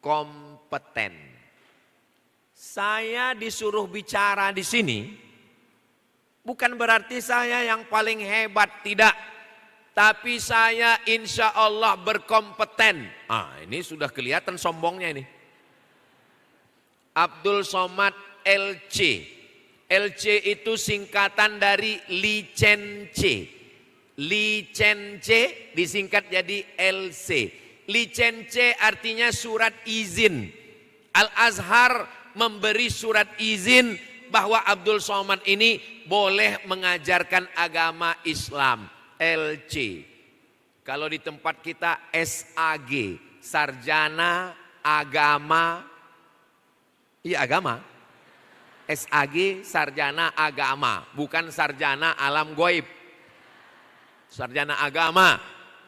kompeten. Saya disuruh bicara di sini bukan berarti saya yang paling hebat, tidak. Tapi saya insya Allah berkompeten. Ini sudah kelihatan sombongnya ini. Abdul Somad LC. LC itu singkatan dari licence. Licence disingkat jadi LC. Licence artinya surat izin. Al-Azhar memberi surat izin bahwa Abdul Somad ini boleh mengajarkan agama Islam. LC. Kalau di tempat kita SAG, Sarjana Agama. Iya, agama. SAG, Sarjana Agama, bukan sarjana alam goib. Sarjana agama.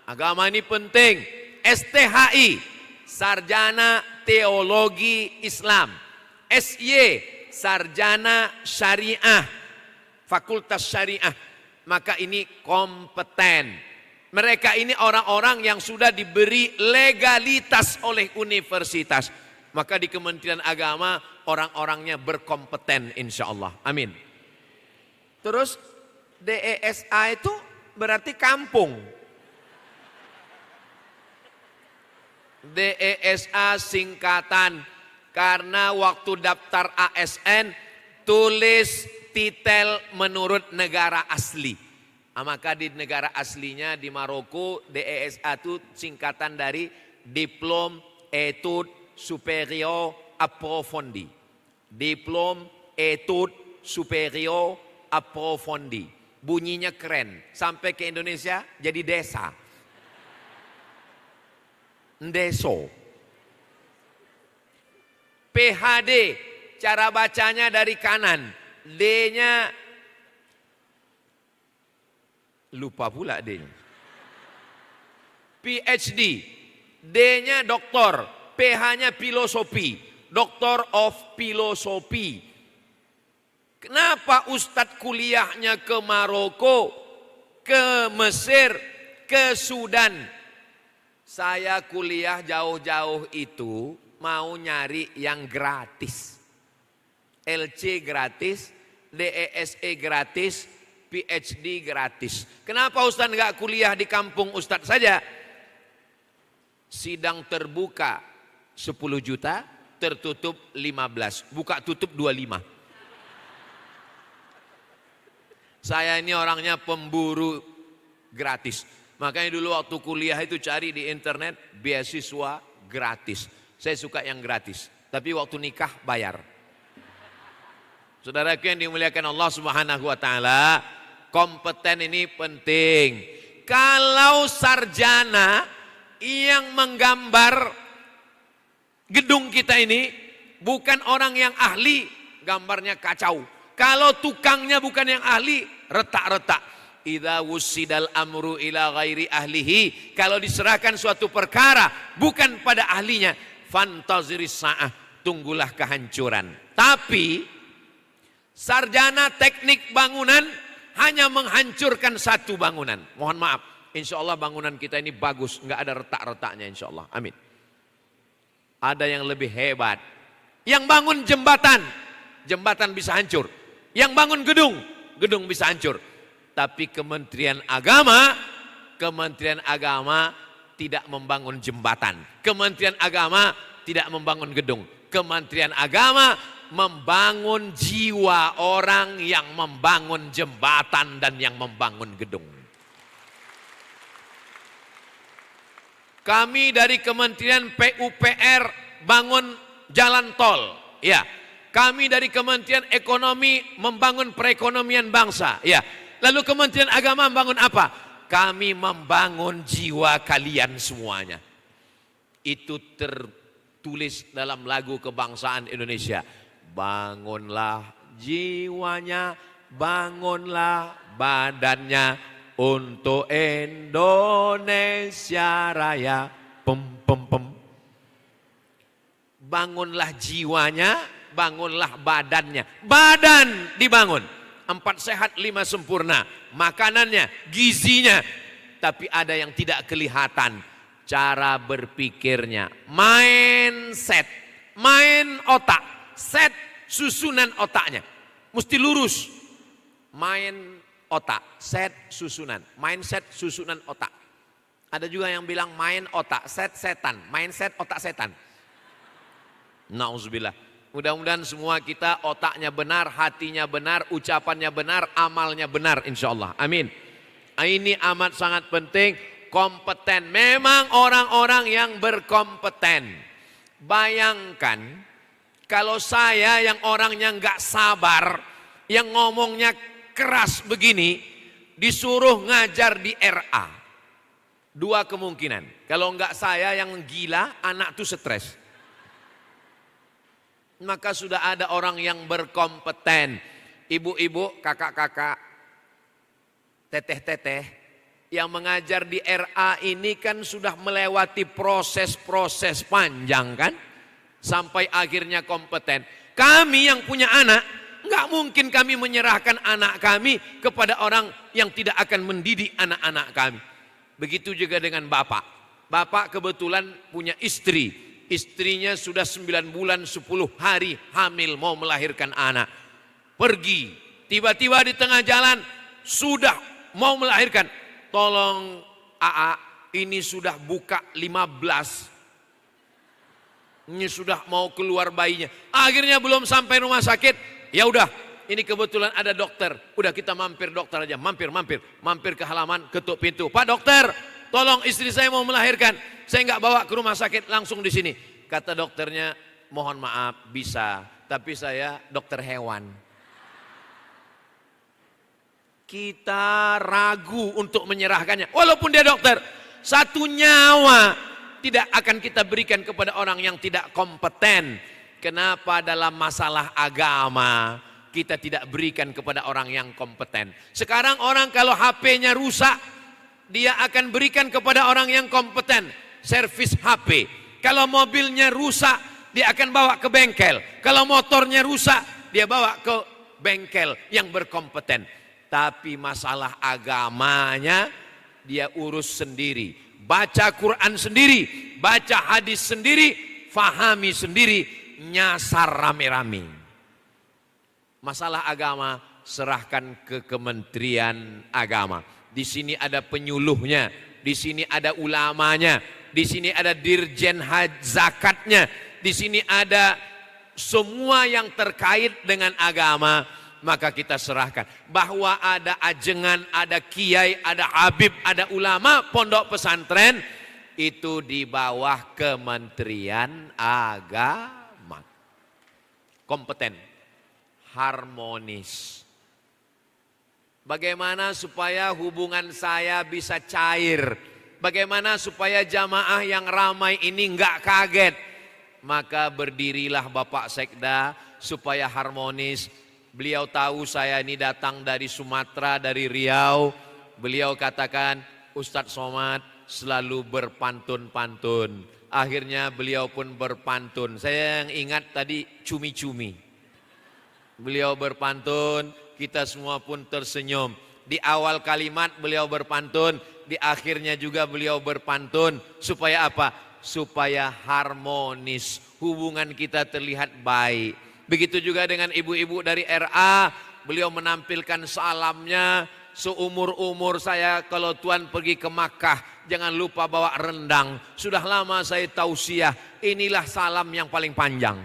Agama ini penting. STHI, Sarjana Teologi Islam. SY, Sarjana Syariah, Fakultas Syariah. Maka ini kompeten. Mereka ini orang-orang yang sudah diberi legalitas oleh universitas. Maka di Kementerian Agama orang-orangnya berkompeten insya Allah. Amin. Terus DESA itu berarti kampung. DESA singkatan karena waktu daftar ASN tulis titel menurut negara asli. Maka di negara aslinya di Maroko DESA itu singkatan dari Diplôme Études Supérieures Approfondies. Diplôme Études Supérieures Approfondies. Bunyinya keren. Sampai ke Indonesia jadi desa. Ndeso. PhD cara bacanya dari kanan. D-nya lupa pula D-nya. PhD, D-nya doktor, PH-nya filosofi, Doctor of Philosophy. Kenapa Ustadz kuliahnya ke Maroko, ke Mesir, ke Sudan? Saya kuliah jauh-jauh itu mau nyari yang gratis. LC gratis, DESE gratis, PhD gratis. Kenapa Ustadz nggak kuliah di kampung Ustadz saja? Sidang terbuka 10 juta, tertutup 15, buka tutup 25. Saya ini orangnya pemburu gratis. Makanya dulu waktu kuliah itu cari di internet beasiswa gratis. Saya suka yang gratis. Tapi waktu nikah bayar. Saudaraku yang dimuliakan Allah Subhanahu wa taala, kompeten ini penting. Kalau sarjana yang menggambar gedung kita ini bukan orang yang ahli, gambarnya kacau. Kalau tukangnya bukan yang ahli, retak-retak. Idza wusidal amru ila ghairi ahlihi, kalau diserahkan suatu perkara bukan pada ahlinya, fantaziris sa'ah, tunggulah kehancuran. Tapi sarjana teknik bangunan hanya menghancurkan satu bangunan. Mohon maaf, insya Allah bangunan kita ini bagus, nggak ada retak-retaknya insya Allah. Amin. Ada yang lebih hebat, yang bangun jembatan, jembatan bisa hancur. Yang bangun gedung, gedung bisa hancur. Tapi Kementerian Agama tidak membangun jembatan. Kementerian Agama tidak membangun gedung. Kementerian Agama membangun jiwa orang yang membangun jembatan dan yang membangun gedung. Kami dari Kementerian PUPR bangun jalan tol, ya. Kami dari Kementerian Ekonomi membangun perekonomian bangsa, ya. Lalu Kementerian Agama membangun apa? Kami membangun jiwa kalian semuanya. Itu tertulis dalam lagu kebangsaan Indonesia. Bangunlah jiwanya, bangunlah badannya untuk Indonesia Raya. Bangunlah jiwanya, bangunlah badannya. Badan dibangun. 4 sehat 5 sempurna. Makanannya, gizinya. Tapi ada yang tidak kelihatan. cara berpikirnya, mindset, main otak, set susunan otaknya. Mesti lurus. Main otak, set susunan, mindset susunan otak. Ada juga yang bilang main otak, set setan, mindset otak setan. Nauzubillah. Mudah-mudahan semua kita otaknya benar, hatinya benar, ucapannya benar, amalnya benar insyaallah. Amin. Ini amat sangat penting, kompeten. Memang orang-orang yang berkompeten. Bayangkan kalau saya yang orangnya nggak sabar, yang ngomongnya keras begini, disuruh ngajar di RA. Dua kemungkinan. Kalau nggak saya yang gila, anak tuh stres. Maka sudah ada orang yang berkompeten. Ibu-ibu, kakak-kakak, teteh-teteh yang mengajar di RA ini kan sudah melewati proses-proses panjang kan? Sampai akhirnya kompeten. Kami yang punya anak, nggak mungkin kami menyerahkan anak kami kepada orang yang tidak akan mendidik anak-anak kami. Begitu juga dengan bapak. Bapak kebetulan punya istri. Istrinya sudah 9 bulan 10 hari hamil mau melahirkan anak. Pergi, tiba-tiba di tengah jalan sudah mau melahirkan. Tolong AA, ini sudah buka 15. Ini sudah mau keluar bayinya. Akhirnya belum sampai rumah sakit. Ya udah, ini kebetulan ada dokter. Udah kita mampir dokter aja, mampir ke halaman, ketuk pintu. Pak dokter, tolong istri saya mau melahirkan. Saya nggak bawa ke rumah sakit, langsung di sini. Kata dokternya, mohon maaf bisa, tapi saya dokter hewan. Kita ragu untuk menyerahkannya. Walaupun dia dokter, satu nyawa tidak akan kita berikan kepada orang yang tidak kompeten. Kenapa dalam masalah agama kita tidak berikan kepada orang yang kompeten? Sekarang orang kalau HP-nya rusak, dia akan berikan kepada orang yang kompeten, servis HP. Kalau mobilnya rusak, dia akan bawa ke bengkel. Kalau motornya rusak, dia bawa ke bengkel yang berkompeten. Tapi masalah agamanya dia urus sendiri. Baca Quran sendiri, baca hadis sendiri, fahami sendiri, nyasar rame-rame. Masalah agama serahkan ke Kementerian Agama. Di sini ada penyuluhnya, di sini ada ulamanya, di sini ada dirjen zakatnya, di sini ada semua yang terkait dengan agama. Maka kita serahkan bahwa ada ajengan, ada kiai, ada habib, ada ulama, pondok pesantren itu di bawah Kementerian Agama. Kompeten, harmonis. Bagaimana supaya hubungan saya bisa cair? Bagaimana supaya jamaah yang ramai ini enggak kaget? Maka berdirilah Bapak Sekda supaya harmonis. Beliau tahu saya ini datang dari Sumatera, dari Riau. Beliau katakan, Ustadz Somad selalu berpantun-pantun. Akhirnya beliau pun berpantun. Saya yang ingat tadi cumi-cumi. Beliau berpantun, kita semua pun tersenyum. Di awal kalimat beliau berpantun, di akhirnya juga beliau berpantun. Supaya apa? Supaya harmonis, hubungan kita terlihat baik. Begitu juga dengan ibu-ibu dari RA, beliau menampilkan salamnya. Seumur-umur saya kalau Tuan pergi ke Makkah, jangan lupa bawa rendang. Sudah lama saya tausiah, inilah salam yang paling panjang.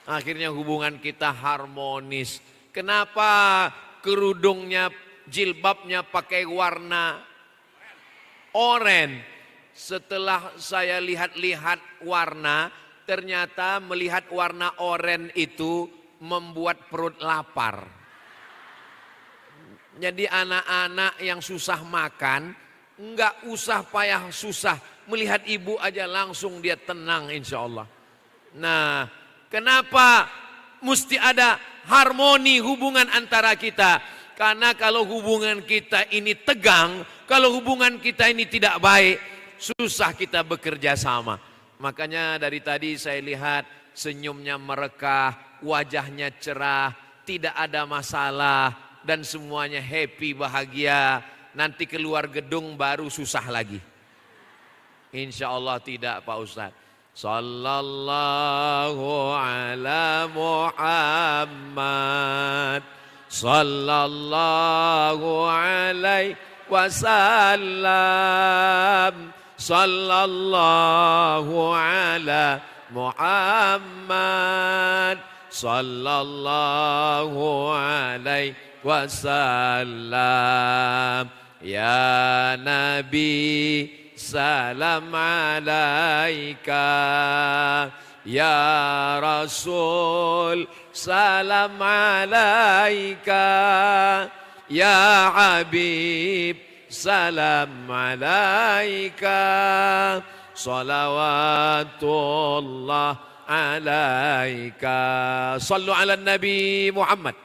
Akhirnya hubungan kita harmonis. Kenapa kerudungnya, jilbabnya pakai warna oranye? Setelah saya lihat-lihat warna, ternyata melihat warna oranye itu membuat perut lapar. Jadi anak-anak yang susah makan, enggak usah payah susah. Melihat ibu aja langsung dia tenang insya Allah. Nah, kenapa mesti ada harmoni hubungan antara kita? Karena kalau hubungan kita ini tegang, kalau hubungan kita ini tidak baik, susah kita bekerja sama. Makanya dari tadi saya lihat senyumnya merekah, wajahnya cerah, tidak ada masalah dan semuanya happy, bahagia. nanti keluar gedung baru susah lagi. Insya Allah tidak Pak Ustadz. Sallallahu ala Muhammad, sallallahu alaihi wasallam, sallallahu ala Muhammad, sallallahu alaihi wasallam. Ya Nabi salam alaika, ya Rasul salam alaika, ya Habib salam alaika, salawatullah alaika. Sallu ala Nabi Muhammad.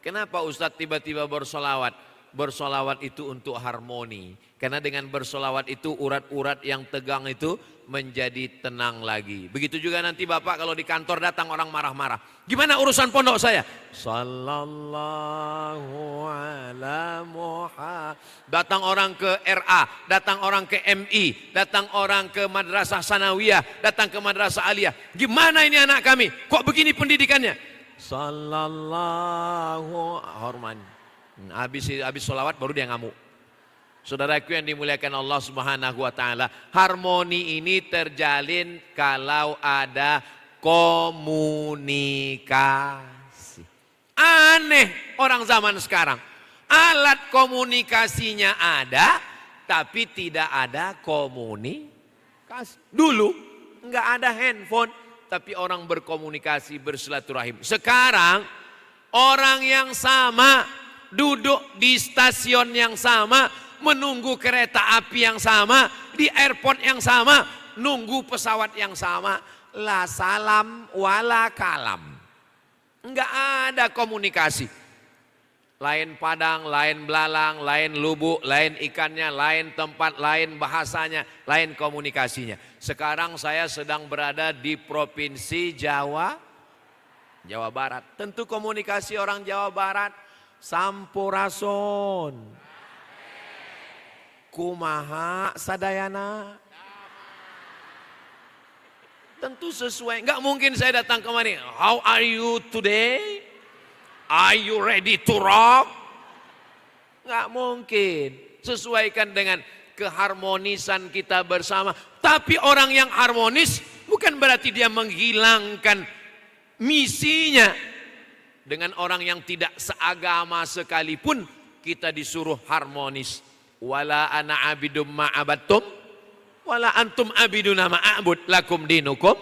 Kenapa Ustadz tiba-tiba bersolawat? Bersolawat itu untuk harmoni. Karena dengan bersolawat itu urat-urat yang tegang itu menjadi tenang lagi. Begitu juga nanti Bapak kalau di kantor datang orang marah-marah. Gimana urusan pondok saya? Sallallahu ala Muhammad. Datang orang ke RA, datang orang ke MI, datang orang ke madrasah sanawiyah, datang ke madrasah aliyah. Gimana ini anak kami? Kok begini pendidikannya? Sallallahu hormani. Habis sholawat baru dia ngamuk. Saudaraku yang dimuliakan Allah Subhanahu wa taala, harmoni ini terjalin kalau ada komunikasi. Aneh orang zaman sekarang. Alat komunikasinya ada tapi tidak ada komunikasi. Dulu enggak ada handphone tapi orang berkomunikasi, bersilaturahim. Sekarang orang yang sama duduk di stasiun yang sama, menunggu kereta api yang sama, di airport yang sama, nunggu pesawat yang sama. La salam wala kalam. Enggak ada komunikasi. Lain padang, lain belalang, lain lubuk, lain ikannya, lain tempat, lain bahasanya, lain komunikasinya. Sekarang saya sedang berada di provinsi Jawa Barat. Tentu komunikasi orang Jawa Barat sampurasun, kumaha sadayana. Tentu sesuai. Enggak mungkin saya datang kemari. How are you today? Are you ready to rock? Enggak mungkin. Sesuaikan dengan keharmonisan kita bersama. Tapi orang yang harmonis bukan berarti dia menghilangkan misinya. Dengan orang yang tidak seagama sekalipun kita disuruh harmonis. Wala ana abidum ma'abattum wala antum abiduna ma'abud lakum dinukum.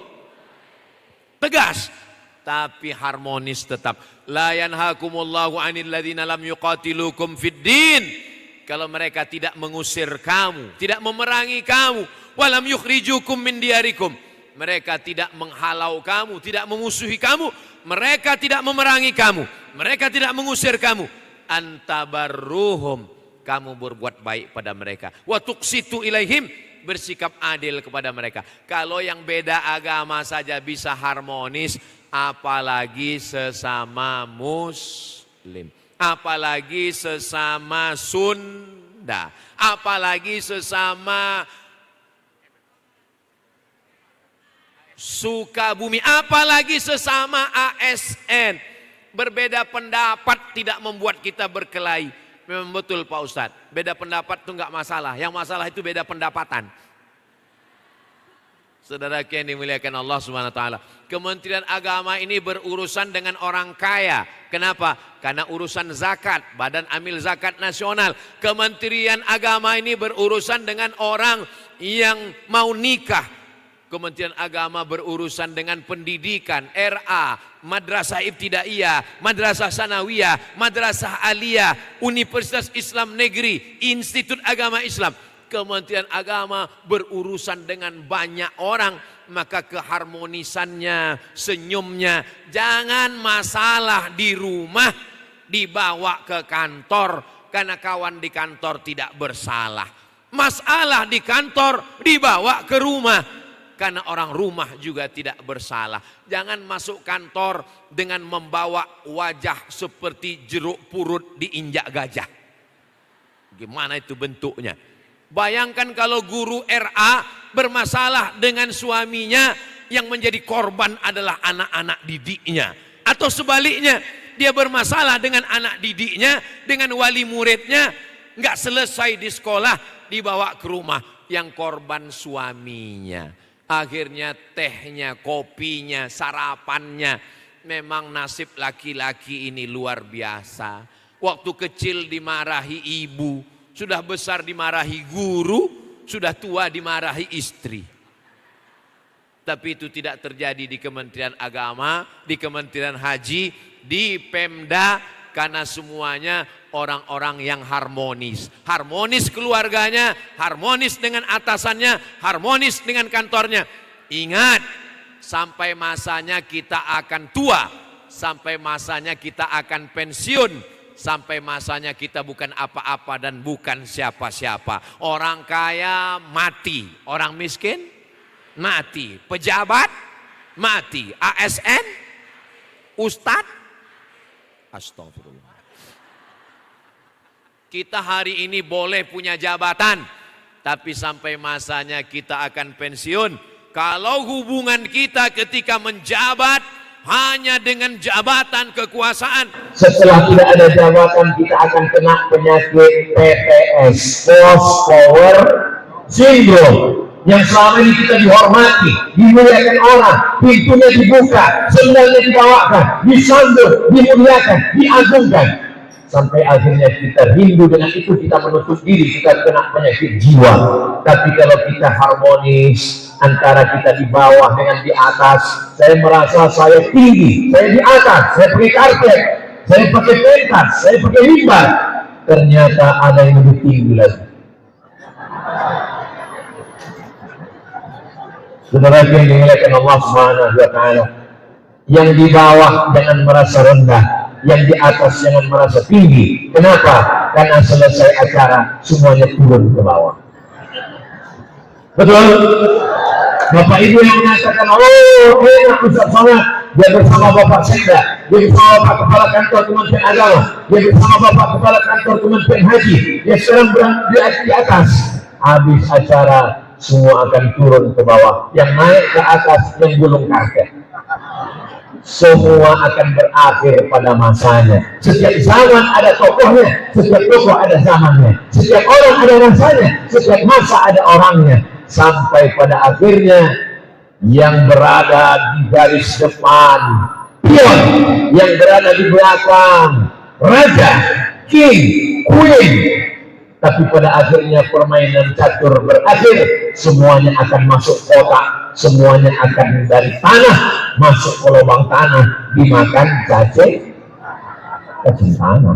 Tegas tapi harmonis tetap. La yanhakumullahu 'anil ladzina lam yuqatilukum fid din. Kalau mereka tidak mengusir kamu, tidak memerangi kamu, walam yukhrijukum min diyarikum. Mereka tidak menghalau kamu, tidak memusuhi kamu, mereka tidak memerangi kamu, mereka tidak mengusir kamu. Antabarruhum, kamu berbuat baik pada mereka. Wa tuqsitu ilaihim, bersikap adil kepada mereka. Kalau yang beda agama saja bisa harmonis, apalagi sesama muslim, apalagi sesama Sunda, apalagi sesama Sukabumi, apalagi sesama ASN. Berbeda pendapat tidak membuat kita berkelahi. Memang betul Pak Ustadz, beda pendapat itu enggak masalah. Yang masalah itu beda pendapatan. Saudara yang dimuliakan Allah Subhanahu wa taala, Kementerian Agama ini berurusan dengan orang kaya. Kenapa? Karena urusan zakat, Badan Amil Zakat Nasional. Kementerian Agama ini berurusan dengan orang yang mau nikah. Kementerian Agama berurusan dengan pendidikan, RA, Madrasah Ibtidaiyah, Madrasah Sanawiyah, Madrasah Aliyah, Universitas Islam Negeri, Institut Agama Islam. Kementerian Agama berurusan dengan banyak orang, maka keharmonisannya, senyumnya, jangan masalah di rumah dibawa ke kantor karena kawan di kantor tidak bersalah. Masalah di kantor dibawa ke rumah. karena orang rumah juga tidak bersalah. Jangan masuk kantor dengan membawa wajah seperti jeruk purut diinjak gajah. Gimana itu bentuknya? Bayangkan kalau guru RA bermasalah dengan suaminya, yang menjadi korban adalah anak-anak didiknya. Atau sebaliknya, dia bermasalah dengan anak didiknya, dengan wali muridnya, nggak selesai di sekolah, dibawa ke rumah, yang korban suaminya. Akhirnya tehnya, kopinya, sarapannya. Memang nasib laki-laki ini luar biasa. Waktu kecil dimarahi ibu, sudah besar dimarahi guru, sudah tua dimarahi istri. Tapi itu tidak terjadi di Kementerian Agama, di Kementerian Haji, di Pemda, karena semuanya orang-orang yang harmonis. Harmonis keluarganya, harmonis dengan atasannya, harmonis dengan kantornya. Ingat, sampai masanya kita akan tua, sampai masanya kita akan pensiun, sampai masanya kita bukan apa-apa dan bukan siapa-siapa. Orang kaya mati, orang miskin mati, pejabat mati, ASN, ustadz, astagfirullah. Kita hari ini boleh punya jabatan, tapi sampai masanya kita akan pensiun. Kalau hubungan kita ketika menjabat hanya dengan jabatan kekuasaan, setelah tidak ada jabatan kita akan kena penyakit PPS, Post Power Syndrome. Yang selama ini kita dihormati, dimuliakan orang, pintunya dibuka, sendalnya dibawakan, disambut, dimuliakan, diagungkan. Sampai akhirnya kita rindu dengan itu, kita menutup diri, kita kena penyakit jiwa. Tapi kalau kita harmonis, antara kita di bawah dengan di atas, saya merasa saya tinggi, saya di atas, saya pakai karpet, saya pakai pentas, saya pakai mimbar. Ternyata ada yang lebih tinggi lagi. Saudara yang dimuliakan Allah Subhanahu wa Ta'ala, yang di bawah jangan merasa rendah, yang di atas jangan merasa tinggi. Kenapa? Karena selesai acara semuanya turun ke bawah. Betul? Bapak Ibu yang mengatakan, oh enak Ustaz Somad, dia bersama Bapak Sekda, dia bersama Bapak Kepala Kantor Kementerian Agama, dia bersama Bapak Kepala Kantor Kementerian Haji, dia sekarang berada di atas. Habis acara semua akan turun ke bawah. Yang naik ke atas yang gulung karpet. Semua akan berakhir pada masanya. Setiap zaman ada tokohnya, setiap tokoh ada zamannya, setiap orang ada masanya, setiap masa ada orangnya. Sampai pada akhirnya yang berada di garis depan, pion, yang berada di belakang, raja, king, queen. Tapi pada akhirnya permainan catur berakhir, semuanya akan masuk kotak, semuanya akan dari tanah masuk ke lubang tanah, dimakan cacing tanah.